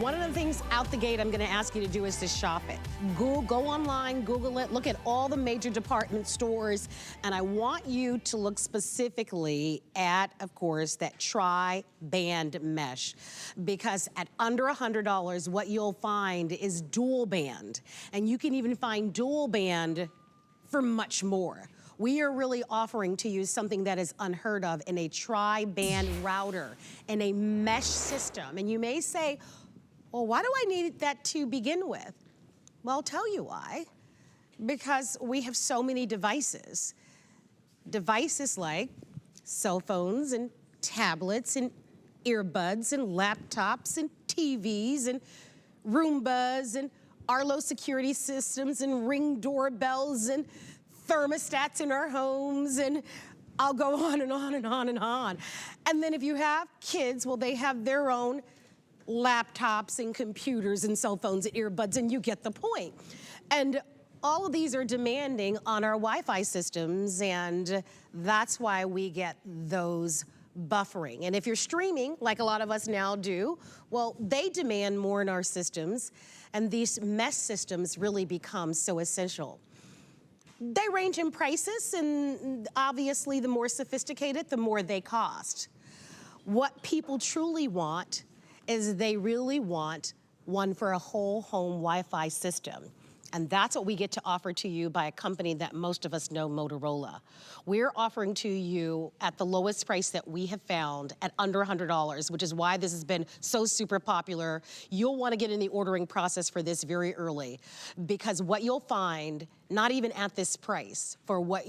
One of the things out the gate I'm going to ask you to do is to shop it. Go online, Google it, look at all the major department stores, and I want you to look specifically at, of course, that tri-band mesh, because at under $100, what you'll find is dual band, and you can even find dual band for much more. We are really offering to you something that is unheard of in a tri-band router, in a mesh system. And you may say, well, why do I need that to begin with? Well, I'll tell you why. Because we have so many devices. Devices like cell phones and tablets and earbuds and laptops and TVs and Roombas and Arlo security systems and Ring doorbells and thermostats in our homes, and I'll go on and on and on and on. And then if you have kids, well, they have their own laptops and computers and cell phones and earbuds, and you get the point. And all of these are demanding on our Wi-Fi systems, and that's why we get those buffering. And if you're streaming, like a lot of us now do, well, they demand more in our systems, and these mesh systems really become so essential. They range in prices, and obviously the more sophisticated, the more they cost. What people truly want is they really want one for a whole home Wi-Fi system. And that's what we get to offer to you by a company that most of us know, Motorola. We're offering to you at the lowest price that we have found at under $100, which is why this has been so super popular. You'll want to get in the ordering process for this very early, because what you'll find, not even at this price, for what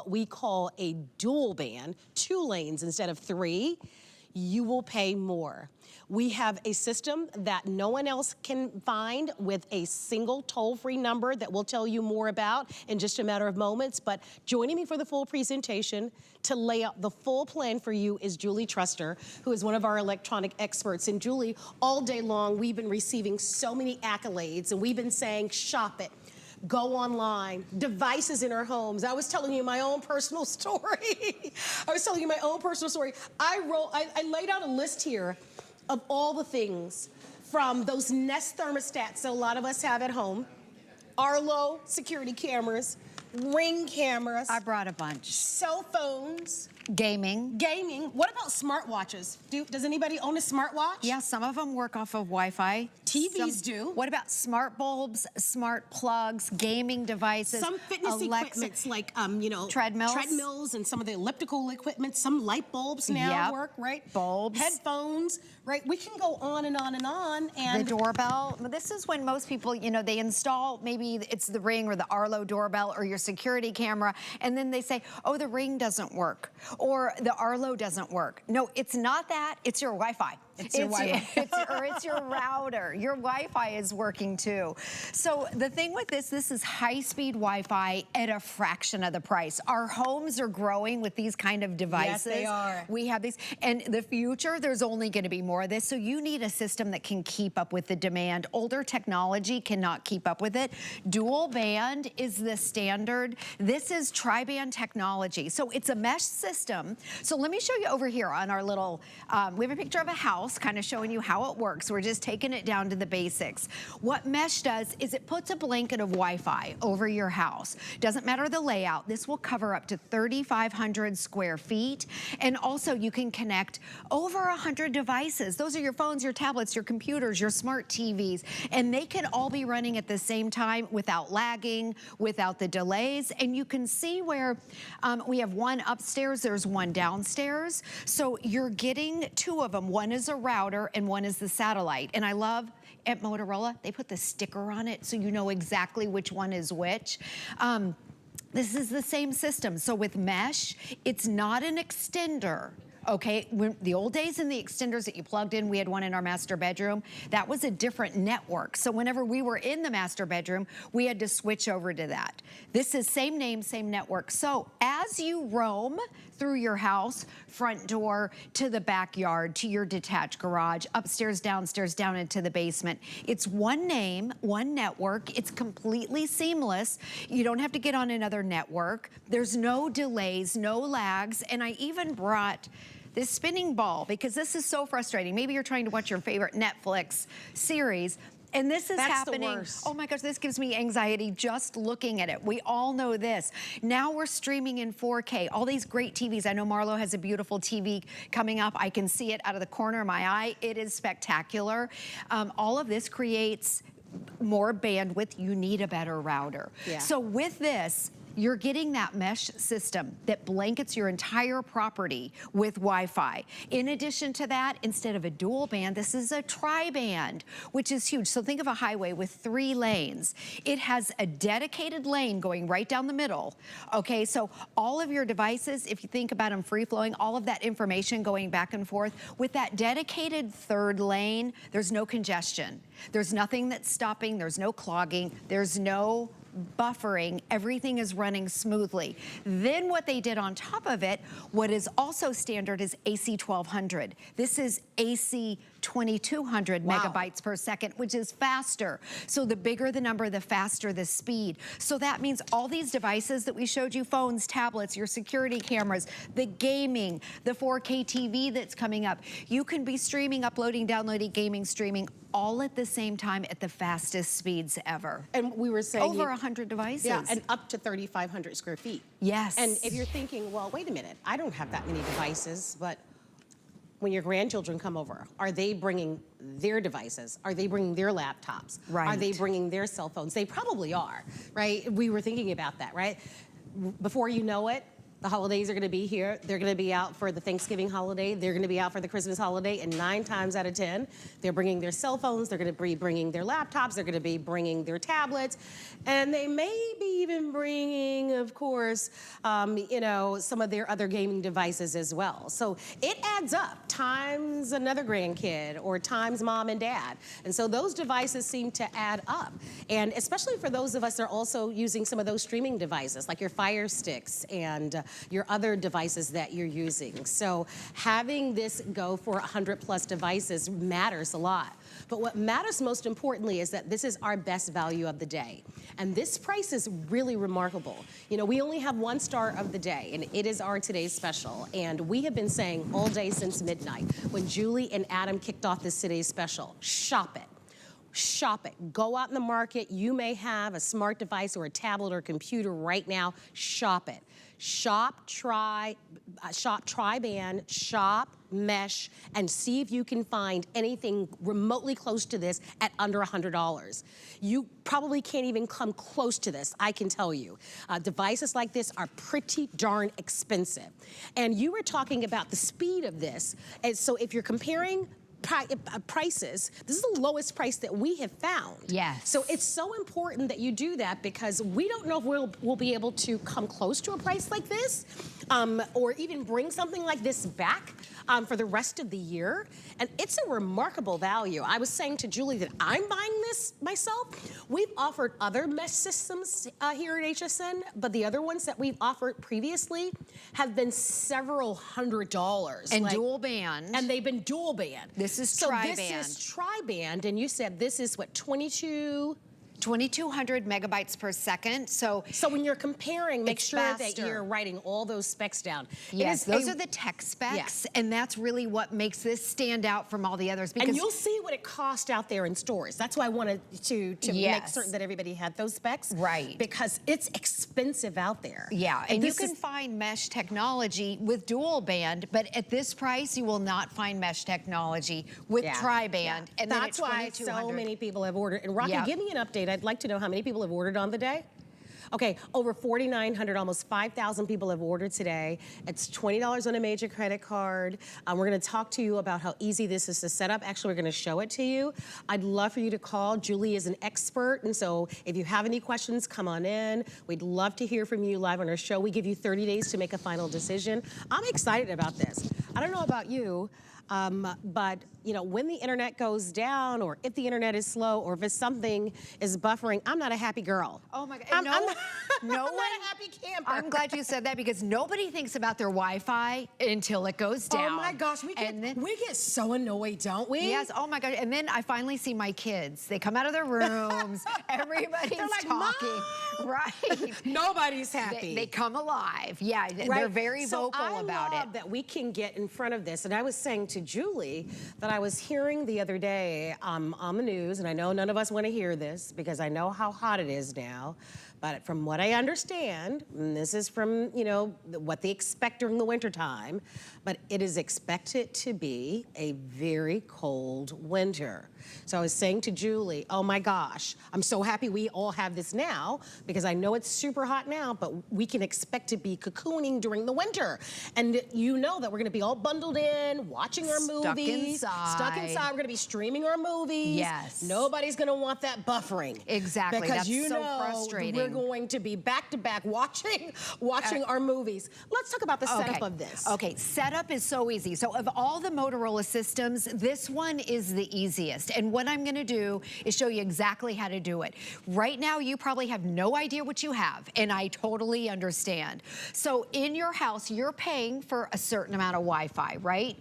we call a dual band, 2 lanes instead of 3, you will pay more. We have a system that no one else can find with a single toll-free number that we'll tell you more about in just a matter of moments. But joining me for the full presentation to lay out the full plan for you is Julie Truster, who is one of our electronic experts. And Julie, all day long, we've been receiving so many accolades, and we've been saying, shop it. Go online, devices in our homes. I was telling you my own personal story. I laid out a list here of all the things, from those Nest thermostats that a lot of us have at home, Arlo security cameras, Ring cameras. I brought a bunch. Cell phones. Gaming. Gaming. What about smartwatches? Does anybody own a smartwatch? Yeah, some of them work off of Wi-Fi. TVs do. What about smart bulbs, smart plugs, gaming devices? Some fitness equipments like, treadmills. Treadmills and some of the elliptical equipment. Some light bulbs now work, right? Bulbs. Headphones, right? We can go on and on and on. And the doorbell. This is when most people, they install, maybe it's the Ring or the Arlo doorbell or your security camera, and then they say, oh, the Ring doesn't work, or the Arlo doesn't work. No, it's not that, it's your Wi-Fi. It's your Wi-Fi. It's your router. Your Wi-Fi is working too. So the thing with this is high-speed Wi-Fi at a fraction of the price. Our homes are growing with these kind of devices. Yes, they are. We have these. And the future, there's only going to be more of this. So you need a system that can keep up with the demand. Older technology cannot keep up with it. Dual band is the standard. This is tri-band technology. So it's a mesh system. So let me show you over here on our little, we have a picture of a house, kind of showing you how it works. We're just taking it down to the basics. What mesh does is it puts a blanket of Wi-Fi over your house. Doesn't matter the layout. This will cover up to 3,500 square feet. And also you can connect over 100 devices. Those are your phones, your tablets, your computers, your smart TVs. And they can all be running at the same time without lagging, without the delays. And you can see where we have one upstairs, there's one downstairs. So you're getting 2 of them. One is a router and one is the satellite. And I love at Motorola, they put the sticker on it so you know exactly which one is which. This is the same system. So with mesh, it's not an extender. Okay, the old days in the extenders that you plugged in, we had one in our master bedroom, that was a different network. So whenever we were in the master bedroom, we had to switch over to that. This is same name, same network. So as you roam through your house, front door to the backyard, to your detached garage, upstairs, downstairs, down into the basement, it's one name, one network. It's completely seamless. You don't have to get on another network. There's no delays, no lags. And I even brought this spinning ball, because this is so frustrating. Maybe you're trying to watch your favorite Netflix series, and this is happening. The worst. Oh my gosh, this gives me anxiety just looking at it. We all know this. Now we're streaming in 4K, all these great TVs. I know Marlo has a beautiful TV coming up. I can see it out of the corner of my eye. It is spectacular. All of this creates more bandwidth. You need a better router. Yeah. So with this, you're getting that mesh system that blankets your entire property with Wi-Fi. In addition to that, instead of a dual band, this is a tri-band, which is huge. So think of a highway with 3 lanes. It has a dedicated lane going right down the middle. Okay, so all of your devices, if you think about them free-flowing, all of that information going back and forth, with that dedicated 3rd lane, there's no congestion. There's nothing that's stopping, there's no clogging, there's no buffering, everything is running smoothly. Then what they did on top of it, what is also standard is AC 1200. This is AC 2200 megabytes per second, which is faster. So the bigger the number, the faster the speed. So that means all these devices that we showed you, phones, tablets, your security cameras, the gaming, the 4K TV that's coming up, you can be streaming, uploading, downloading, gaming, streaming, all at the same time at the fastest speeds ever. And we were saying over 100 devices. Yeah, and up to 3,500 square feet. Yes. And if you're thinking, well, wait a minute, I don't have that many devices, but when your grandchildren come over, are they bringing their devices? Are they bringing their laptops? Right. Are they bringing their cell phones? They probably are, right? We were thinking about that, right? Before you know it, the holidays are gonna be here. They're gonna be out for the Thanksgiving holiday. They're gonna be out for the Christmas holiday, and 9 times out of 10, they're bringing their cell phones, they're gonna be bringing their laptops, they're gonna be bringing their tablets, and they may be even bringing, of course, you know, some of their other gaming devices as well. So it adds up, times another grandkid, or times mom and dad. And so those devices seem to add up. And especially for those of us that are also using some of those streaming devices, like your Fire Sticks and your other devices that you're using. So having this go for 100+ devices matters a lot. But what matters most importantly is that this is our best value of the day. And this price is really remarkable. You know, we only have 1 star of the day, and it is our today's special. And we have been saying all day since midnight, when Julie and Adam kicked off this today's special, shop it. Shop it. Go out in the market. You may have a smart device or a tablet or computer right now. Shop it. Shop TriBand, shop Mesh, and see if you can find anything remotely close to this at under $100. You probably can't even come close to this, I can tell you. Devices like this are pretty darn expensive. And you were talking about the speed of this. And so if you're comparing prices, this is the lowest price that we have found. Yes. So it's so important that you do that, because we don't know if we'll be able to come close to a price like this, or even bring something like this back for the rest of the year. And it's a remarkable value. I was saying to Julie that I'm buying this myself. We've offered other mesh systems here at HSN, but the other ones that we've offered previously have been several $100s. And dual band. And they've been dual band. This is so tri-band. This is tri-band, and you said this is what, 2200 megabytes per second. So when you're comparing, make sure that faster. you're writing all those specs down. Yes, those are the tech specs, and that's really what makes this stand out from all the others. Because and you'll see what it cost out there in stores. That's why I wanted to make certain that everybody had those specs. Right. Because it's expensive out there. Yeah, and you can find mesh technology with dual band, but at this price, you will not find mesh technology with tri-band. And that's why so many people have ordered. And Rocky, give me an update. I'd like to know how many people have ordered on the day. Okay, over 4,900, almost 5,000 people have ordered today. It's $20 on a major credit card. We're gonna talk to you about how easy this is to set up. Actually, we're gonna show it to you. I'd love for you to call. Julie is an expert, and so if you have any questions, come on in. We'd love to hear from you live on our show. We give you 30 days to make a final decision. I'm excited about this. I don't know about you. But you know, when the internet goes down, or if the internet is slow, or if it's something is buffering, I'm not a happy girl. Oh my God! I'm no not one. a happy camper. I'm glad you said that because nobody thinks about their Wi-Fi until it goes down. Oh my gosh, we get so annoyed, don't we? Yes. Oh my gosh! And then I finally see my kids. They come out of their rooms. Everybody's like, talking. Mom! Right. Nobody's happy. They come alive. Yeah. Right? They're very vocal about I it. love that we can get in front of this. And I was saying to Julie that I was hearing the other day on the news, and I know none of us want to hear this because I know how hot it is now, but from what I understand, and this is from, you know, what they expect during the wintertime, but it is expected to be a very cold winter. So I was saying to Julie, oh my gosh, I'm so happy we all have this now because I know it's super hot now, but we can expect to be cocooning during the winter. And you know that we're gonna be all bundled in, watching our movies. Stuck inside. We're gonna be streaming our movies. Yes. Nobody's gonna want that buffering. Exactly. Because That's you so know frustrating. we're going to be back to back watching our movies. Let's talk about the setup of this. Okay, setup is so easy. So of all the Motorola systems, this one is the easiest. And what I'm gonna do is show you exactly how to do it. Right now, you probably have no idea what you have, and I totally understand. So in your house, you're paying for a certain amount of Wi-Fi, right?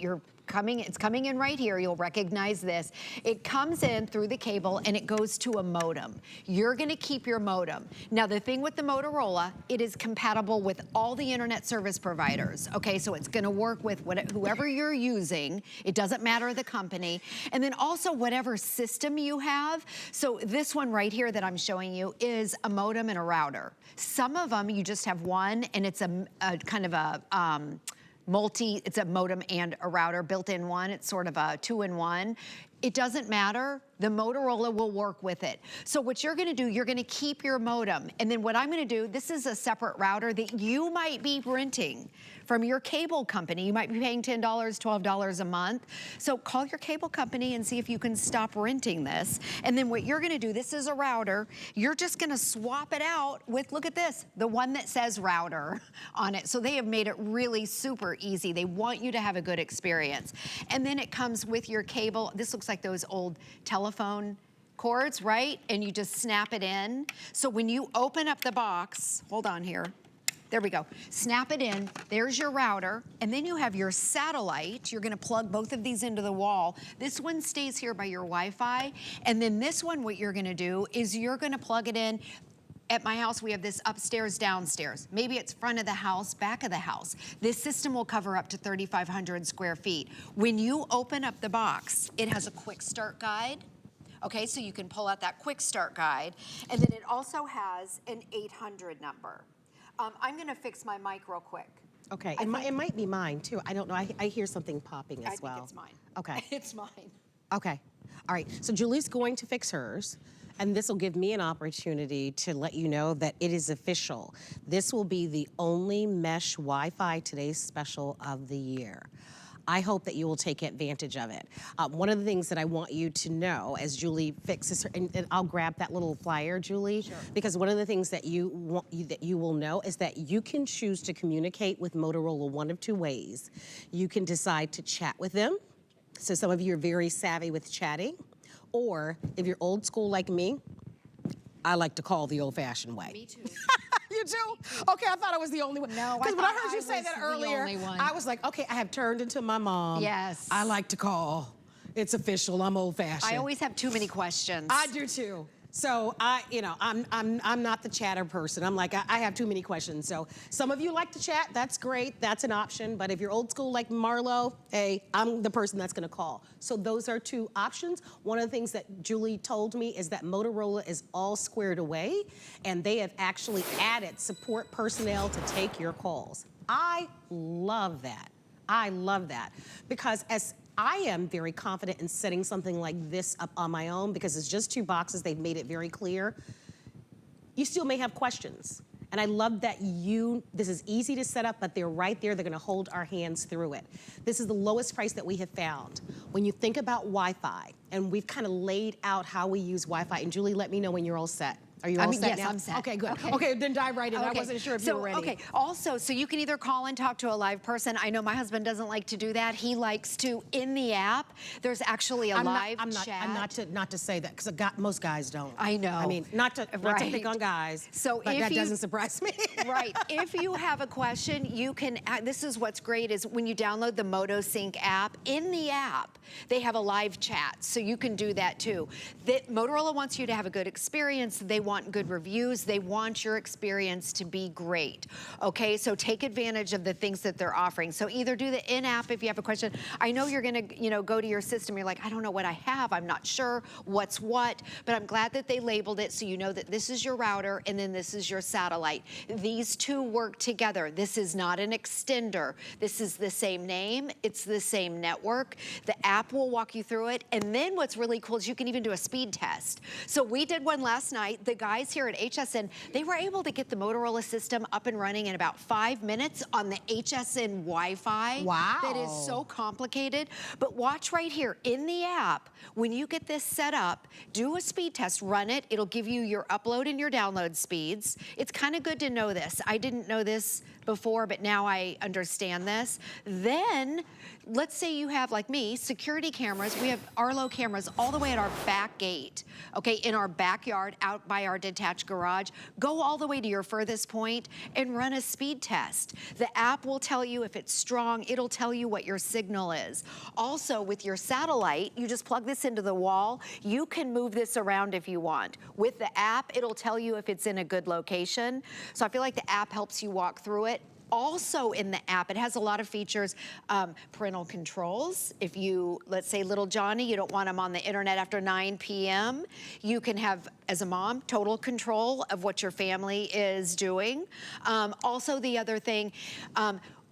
It's coming in right here. You'll recognize this. It comes in through the cable and it goes to a modem. You're gonna keep your modem. Now the thing with the Motorola, it is compatible with all the internet service providers. Okay, so it's gonna work with whoever you're using. It doesn't matter the company. And then also whatever system you have. So this one right here that I'm showing you is a modem and a router. Some of them you just have one and it's a kind of a, it's a modem and a router built in one. It's sort of a 2-in-1. It doesn't matter. The Motorola will work with it. So what you're gonna do, you're gonna keep your modem. And then what I'm gonna do, this is a separate router that you might be renting from your cable company. You might be paying $10, $12 a month. So call your cable company and see if you can stop renting this. And then what you're gonna do, this is a router. You're just gonna swap it out with, look at this, the one that says router on it. So they have made it really super easy. They want you to have a good experience. And then it comes with your cable. This looks like those old telephone cords, right? And you just snap it in. So when you open up the box, hold on here. There we go. Snap it in. There's your router. And then you have your satellite. You're gonna plug both of these into the wall. This one stays here by your Wi-Fi. And then this one, what you're gonna do is you're gonna plug it in. At my house, we have this upstairs, downstairs. Maybe it's front of the house, back of the house. This system will cover up to 3,500 square feet. When you open up the box, it has a quick start guide. Okay, so you can pull out that quick start guide. And then it also has an 800 number. I'm gonna fix my mic real quick. Okay, it might be mine too. I don't know, I hear something popping as well. I think it's mine. Okay. It's mine. Okay, all right, so Julie's going to fix hers, and this will give me an opportunity to let you know that it is official. This will be the only mesh Wi-Fi Today's Special of the year. I hope that you will take advantage of it. One of the things that I want you to know as Julie fixes her, and I'll grab that little flyer, Julie, sure. Because one of the things that you will know is that you can choose to communicate with Motorola one of two ways. You can decide to chat with them. So some of you are very savvy with chatting, or if you're old school like me, I like to call the old-fashioned way. Me too. You do? Okay, I thought I was the only one. No, because when I heard you say that earlier, I I was like, okay, I have turned into my mom. Yes. I like to call. It's official. I'm old-fashioned. I always have too many questions. I do too. So I'm not the chatter person. I'm like, I have too many questions. So some of you like to chat, that's great, that's an option. But if you're old school like Marlo, hey, I'm the person that's gonna call. So those are two options. One of the things that Julie told me is that Motorola is all squared away, and they have actually added support personnel to take your calls. I love that. I love that, because as I am very confident in setting something like this up on my own, because it's just two boxes, they've made it very clear. You still may have questions. And I love that this is easy to set up, but they're right there, they're gonna hold our hands through it. This is the lowest price that we have found. When you think about Wi-Fi, and we've kind of laid out how we use Wi-Fi, and Julie, let me know when you're all set. Are you all set yes, now? I'm set. Okay, good. Okay, then dive right in. I Okay. wasn't sure if you were ready. Okay, also, so you can either call and talk to a live person. I know my husband doesn't like to do that. He likes to, in the app, there's actually a live chat. I'm not to say that, because most guys don't. I know. I mean, not to pick on guys, so but that doesn't surprise me. Right. If you have a question, you can, this is what's great is when you download the MotoSync app, in the app, they have a live chat, so you can do that too. Motorola wants you to have a good experience. They want good reviews. They want your experience to be great. Okay, so take advantage of the things that they're offering. So either do the in-app if you have a question. I know you're gonna, go to your system. You're like, I don't know what I have. I'm not sure what's what, but I'm glad that they labeled it so you know that this is your router and then this is your satellite. These two work together. This is not an extender. This is the same name. It's the same network. The app will walk you through it. And then what's really cool is you can even do a speed test. So we did one last night. The guys here at HSN, they were able to get the Motorola system up and running in about 5 minutes on the HSN Wi-Fi. Wow. That is so complicated. But watch right here in the app, when you get this set up, do a speed test, run it. It'll give you your upload and your download speeds. It's kind of good to know this. I didn't know this before, but now I understand this. Then, let's say you have, like me, security cameras. We have Arlo cameras all the way at our back gate, okay, in our backyard, out by our detached garage. Go all the way to your furthest point and run a speed test. The app will tell you if it's strong. It'll tell you what your signal is. Also, with your satellite, you just plug this into the wall. You can move this around if you want. With the app, it'll tell you if it's in a good location. So I feel like the app helps you walk through it. Also in the app, it has a lot of features, parental controls. If you, let's say little Johnny, you don't want him on the internet after 9 p.m., you can have, as a mom, total control of what your family is doing. Also the other thing,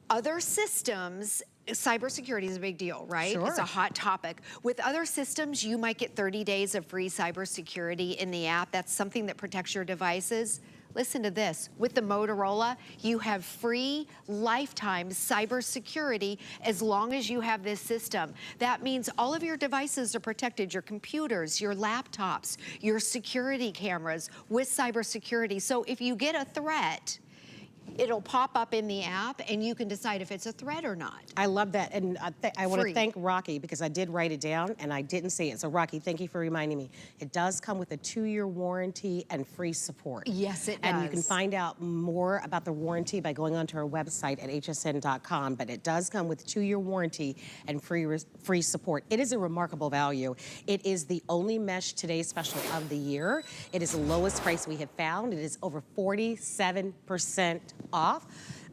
other systems, cybersecurity is a big deal, right? Sure. It's a hot topic. With other systems, you might get 30 days of free cybersecurity in the app. That's something that protects your devices. Listen to this, with the Motorola, you have free lifetime cybersecurity as long as you have this system. That means all of your devices are protected, your computers, your laptops, your security cameras with cybersecurity. So if you get a threat, it'll pop up in the app and you can decide if it's a threat or not. I love that, and I want to thank Rocky because I did write it down and I didn't say it. So Rocky, thank you for reminding me. It does come with a 2-year warranty and free support. Yes, it does. And you can find out more about the warranty by going onto our website at hsn.com, but it does come with a 2-year warranty and free support. It is a remarkable value. It is the only Mesh Today special of the year. It is the lowest price we have found. It is over 47% off.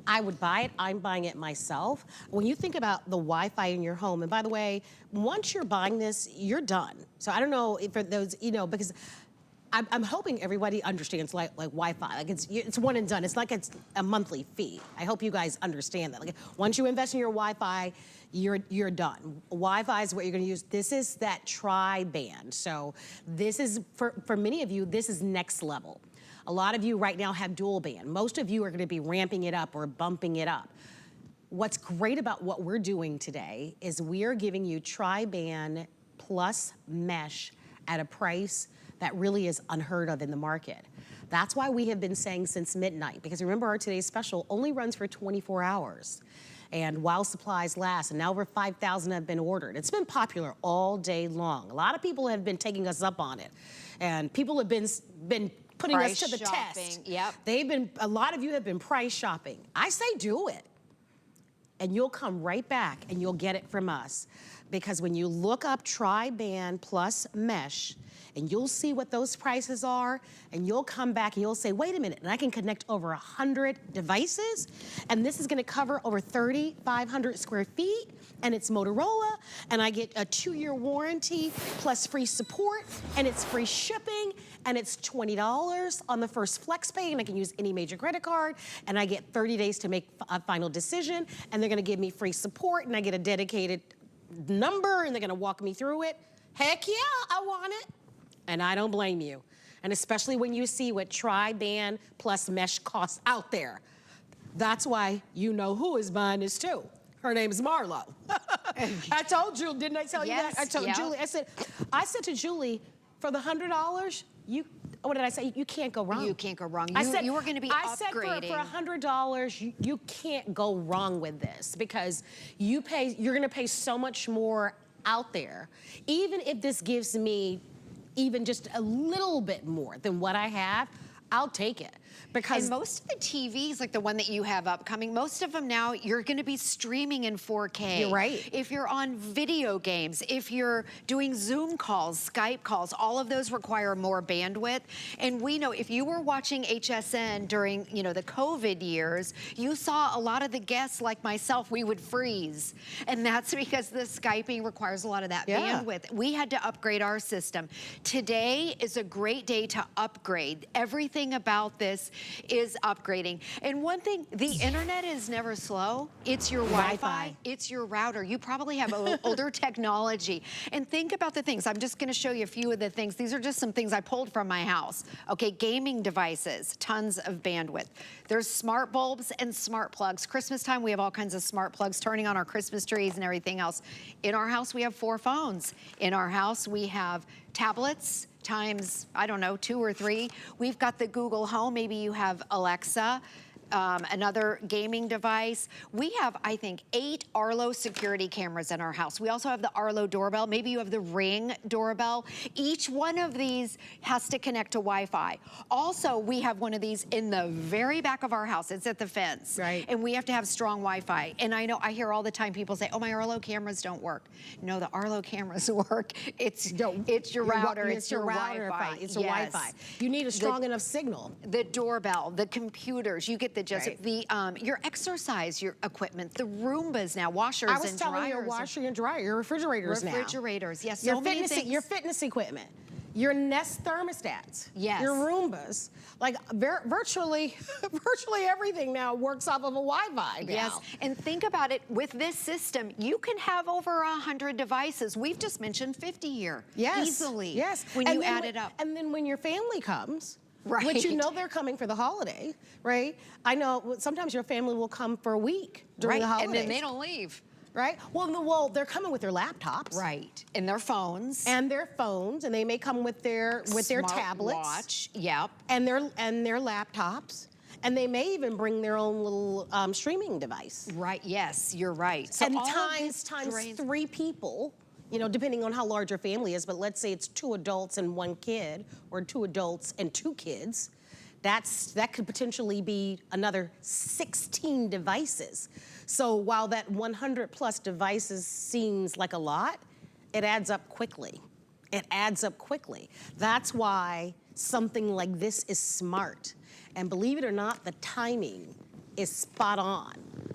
I would buy it. I'm buying it myself. When you think about the Wi-Fi in your home, and by the way, once you're buying this, you're done. So I don't know if for those, because I'm hoping everybody understands like Wi-Fi. Like it's one and done. It's like it's a monthly fee. I hope you guys understand that. Like once you invest in your Wi-Fi, you're done. Wi-Fi is what you're going to use. This is that TriBand. So this is for many of you, this is next level. A lot of you right now have dual band. Most of you are going to be ramping it up or bumping it up. What's great about what we're doing today is we are giving you TriBand plus mesh at a price that really is unheard of in the market. That's why we have been saying since midnight, because remember our today's special only runs for 24 hours. And while supplies last, and now over 5,000 have been ordered. It's been popular all day long. A lot of people have been taking us up on it. And people have been putting us to the test. Yep. A lot of you have been price shopping. I say do it. And you'll come right back and you'll get it from us. Because when you look up TriBand plus mesh, and you'll see what those prices are, and you'll come back and you'll say, wait a minute, and I can connect over 100 devices, and this is gonna cover over 3,500 square feet, and it's Motorola, and I get a 2-year warranty plus free support, and it's free shipping, and it's $20 on the first flex pay, and I can use any major credit card, and I get 30 days to make a final decision, and they're gonna give me free support, and I get a dedicated number, and they're gonna walk me through it. Heck yeah, I want it. And I don't blame you. And especially when you see what TriBand plus mesh costs out there. That's why you know who is buying this too. Her name's Marlo. I told Julie, didn't I tell you that? I told Julie, I said to Julie, for the $100, what did I say? You can't go wrong. You can't go wrong. I said you were going to be I said upgrading. for $100, you can't go wrong with this because you're going to pay so much more out there. Even if this gives me even just a little bit more than what I have, I'll take it. Because and most of the TVs, like the one that you have upcoming, most of them now, you're gonna be streaming in 4K. You're right. If you're on video games, if you're doing Zoom calls, Skype calls, all of those require more bandwidth. And we know if you were watching HSN during, you know, the COVID years, you saw a lot of the guests like myself, we would freeze. And that's because the Skyping requires a lot of that bandwidth. We had to upgrade our system. Today is a great day to upgrade. Everything about this is upgrading. And one thing, the internet is never slow. It's your Wi-Fi, it's your router. You probably have older technology. And think about the things. I'm just gonna show you a few of the things. These are just some things I pulled from my house. Okay, gaming devices, tons of bandwidth. There's smart bulbs and smart plugs. Christmas time, we have all kinds of smart plugs turning on our Christmas trees and everything else. In our house, we have 4 phones. In our house, we have tablets, times, I don't know, 2 or 3. We've got the Google Home. Maybe you have Alexa, another gaming device. We have, I think, 8 Arlo security cameras in our house. We also have the Arlo doorbell. Maybe you have the Ring doorbell. Each one of these has to connect to Wi-Fi. Also, we have one of these in the very back of our house. It's at the fence. Right. And we have to have strong Wi-Fi. And I know, I hear all the time people say, oh, my Arlo cameras don't work. No, the Arlo cameras work. It's your router, it's your Wi-Fi. It's a Wi-Fi. You need a strong enough signal. The doorbell, the computers, you get the just your exercise, your equipment, the Roombas now, washers and dryers. I was telling your washer and dryer, your refrigerators now. Refrigerators, yes. Your fitness equipment, your Nest thermostats, yes. Your Roombas, like virtually everything now works off of a Wi-Fi now. Yes, and think about it, with this system, you can have over 100 devices. We've just mentioned 50 here. Yes. Easily. Yes. When you add it up. And then when your family comes, right. Which you know they're coming for the holiday, right? I know sometimes your family will come for a week during the holidays. And then they don't leave. Right? Well, they're coming with their laptops. Right. And their phones. And their phones, and they may come with their tablets. Watch. Yep. And their laptops. And they may even bring their own little streaming device. Right, yes, you're right. So and times 3 people, you know, depending on how large your family is, but let's say it's 2 adults and 1 kid, or 2 adults and 2 kids, that could potentially be another 16 devices. So while that 100 plus devices seems like a lot, it adds up quickly. It adds up quickly. That's why something like this is smart. And believe it or not, the timing is spot on,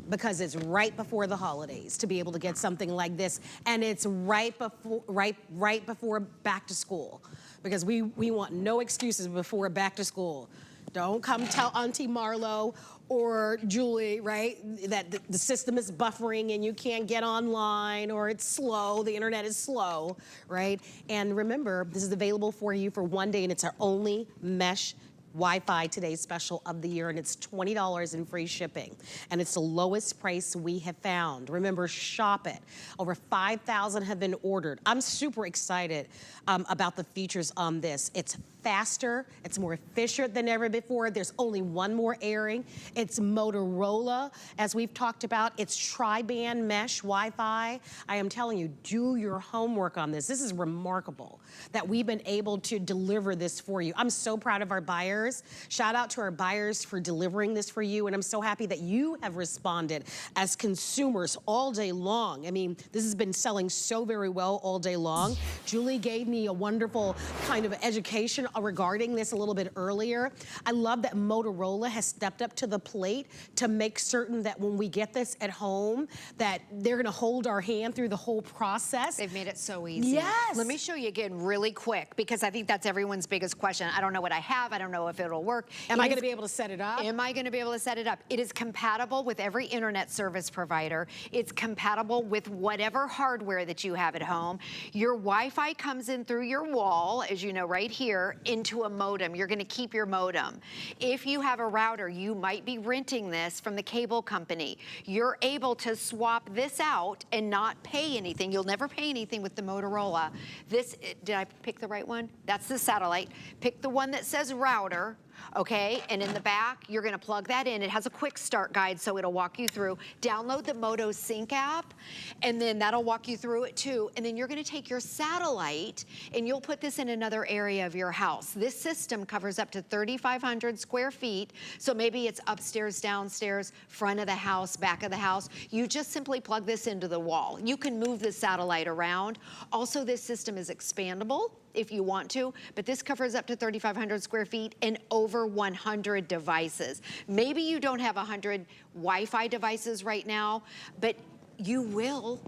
because it's right before the holidays to be able to get something like this, and it's right before back to school, because we want no excuses before back to school. Don't come tell Auntie Marlo or Julie, right, that the system is buffering and you can't get online, or it's slow, the internet is slow, right? And remember, this is available for you for 1 day, and it's our only mesh Wi-Fi Today special of the year, and it's $20 in free shipping. And it's the lowest price we have found. Remember, shop it. Over 5,000 have been ordered. I'm super excited about the features on this. It's faster, it's more efficient than ever before. There's only 1 more airing. It's Motorola, as we've talked about. It's TriBand mesh Wi-Fi. I am telling you, do your homework on this. This is remarkable that we've been able to deliver this for you. I'm so proud of our buyers. Shout out to our buyers for delivering this for you, and I'm so happy that you have responded as consumers all day long. I mean, this has been selling so very well all day long. Julie gave me a wonderful kind of education regarding this a little bit earlier. I love that Motorola has stepped up to the plate to make certain that when we get this at home, that they're gonna hold our hand through the whole process. They've made it so easy. Yes. Let me show you again really quick, because I think that's everyone's biggest question. I don't know what I have. I don't know if it'll work. Am I gonna be able to set it up? Am I gonna be able to set it up? It is compatible with every internet service provider. It's compatible with whatever hardware that you have at home. Your Wi-Fi comes in through your wall, as you know, right here. into a modem. You're gonna keep your modem. If you have a router, you might be renting this from the cable company. You're able to swap this out and not pay anything. You'll never pay anything with the Motorola. This, did I pick the right one? That's the satellite. Pick the one that says router. Okay, and in the back, you're gonna plug that in. It has a Quickstart guide, so it'll walk you through. Download the Moto Sync app, and then that'll walk you through it too. And then you're gonna take your satellite, and you'll put this in another area of your house. This system covers up to 3,500 square feet, so maybe it's upstairs, downstairs, front of the house, back of the house. You just simply plug this into the wall. You can move the satellite around. Also, this system is expandable if you want to, but this covers up to 3,500 square feet and over 100 devices. Maybe you don't have 100 Wi-Fi devices right now, but you will.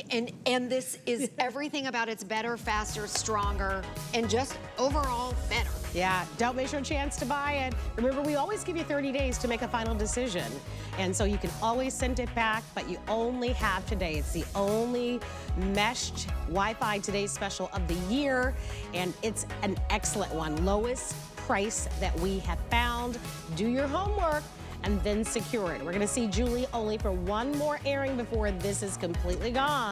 And this is everything about it's better, faster, stronger, and just overall better. Yeah, don't miss your chance to buy it. Remember, we always give you 30 days to make a final decision. And so you can always send it back, but you only have today. It's the only meshed Wi-Fi Today special of the year, and it's an excellent one. Lowest price that we have found. Do your homework and then secure it. We're gonna see Julie only for one more airing before this is completely gone.